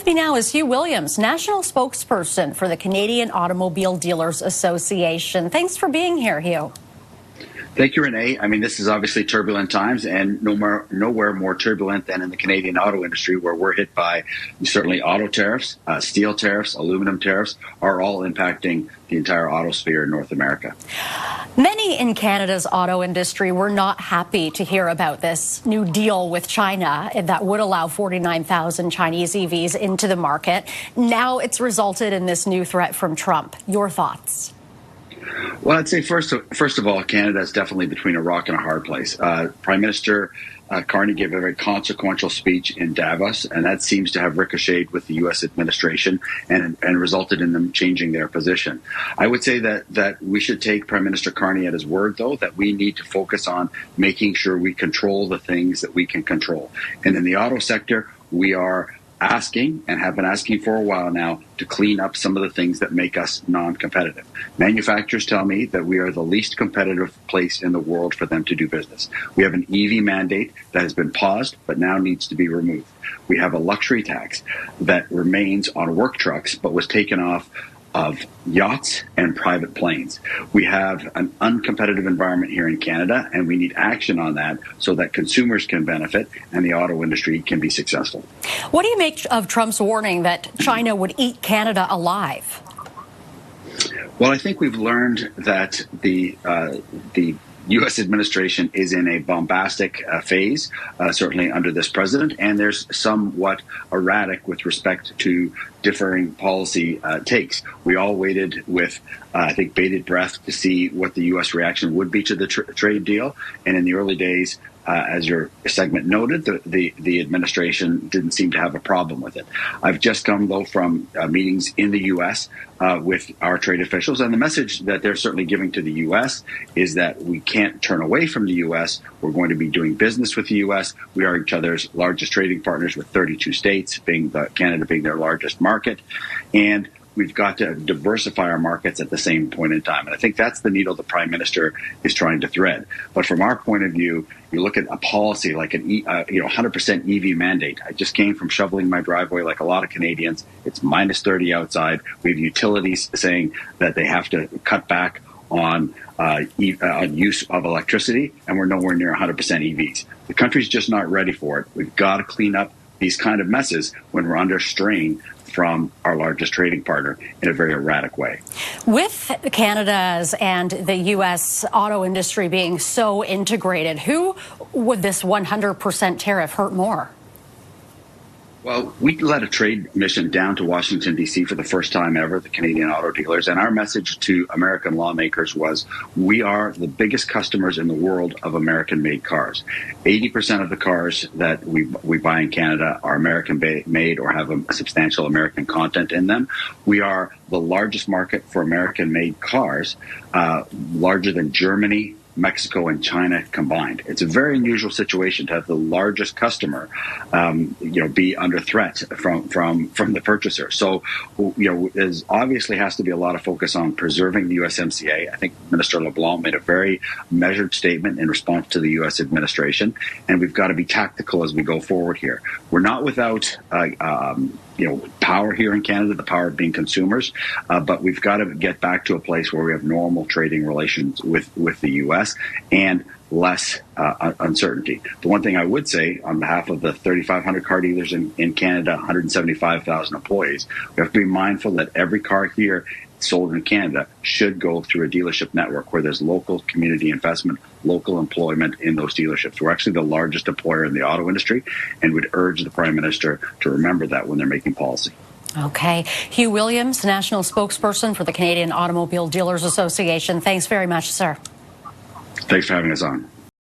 With me now is Hugh Williams, national spokesperson for the Canadian Automobile Dealers Association. Thanks for being here, Hugh. Thank you, Renee. I mean, this is obviously turbulent times, and nowhere more turbulent than in the Canadian auto industry, where we're hit by certainly auto tariffs, steel tariffs, aluminum tariffs are all impacting the entire auto sphere in North America. Many in Canada's auto industry were not happy to hear about this new deal with China that would allow 49,000 Chinese EVs into the market. Now it's resulted in this new threat from Trump. Your thoughts? Well, I'd say first of all, Canada is definitely between a rock and a hard place. Prime Minister Carney gave a very consequential speech in Davos, and that seems to have ricocheted with the U.S. administration and resulted in them changing their position. I would say that we should take Prime Minister Carney at his word, though, that we need to focus on making sure we control the things that we can control. And in the auto sector, we are asking and have been asking for a while now to clean up some of the things that make us non-competitive. Manufacturers tell me that we are the least competitive place in the world for them to do business. We have an EV mandate that has been paused but now needs to be removed. We have a luxury tax that remains on work trucks but was taken off of yachts and private planes. We have an uncompetitive environment here in Canada, and we need action on that so that consumers can benefit and the auto industry can be successful. What do you make of Trump's warning that China would eat Canada alive? Well, I think we've learned that the U.S. administration is in a bombastic phase, certainly under this president, and there's somewhat erratic with respect to differing policy takes. We all waited with, I think, bated breath to see what the U.S. reaction would be to the trade deal, and in the early days, as your segment noted, the administration didn't seem to have a problem with it. I've just come, though, from meetings in the U.S. With our trade officials, and the message that they're certainly giving to the U.S. is that we can't turn away from the U.S. We're going to be doing business with the U.S. We are each other's largest trading partners, with 32 states, Canada being their largest market, and we've got to diversify our markets at the same point in time. And I think that's the needle the Prime Minister is trying to thread. But from our point of view, you look at a policy like an 100% EV mandate. I just came from shoveling my driveway like a lot of Canadians. It's minus 30 outside. We have utilities saying that they have to cut back on use of electricity, and we're nowhere near 100% EVs. The country's just not ready for it. We've got to clean up these kind of messes when we're under strain from our largest trading partner in a very erratic way. With Canada's and the U.S. auto industry being so integrated, who would this 100% tariff hurt more? Well, we led a trade mission down to Washington, D.C. for the first time ever, the Canadian auto dealers, and our message to American lawmakers was we are the biggest customers in the world of American-made cars. 80% of the cars that we buy in Canada are American-made or have a substantial American content in them. We are the largest market for American-made cars, larger than Germany, Mexico, and China combined. It's a very unusual situation to have the largest customer, be under threat from the purchaser. So, there obviously has to be a lot of focus on preserving the USMCA. I think Minister LeBlanc made a very measured statement in response to the U.S. administration, and we've got to be tactical as we go forward here. We're not without power here in Canada, the power of being consumers, but we've got to get back to a place where we have normal trading relations with the U.S. and less uncertainty. The one thing I would say on behalf of the 3,500 car dealers in Canada, 175,000 employees, we have to be mindful that every car here sold in Canada should go through a dealership network where there's local community investment, local employment in those dealerships. We're actually the largest employer in the auto industry and would urge the Prime Minister to remember that when they're making policy. Okay. Hugh Williams, national spokesperson for the Canadian Automobile Dealers Association. Thanks very much, sir. Thanks for having us on.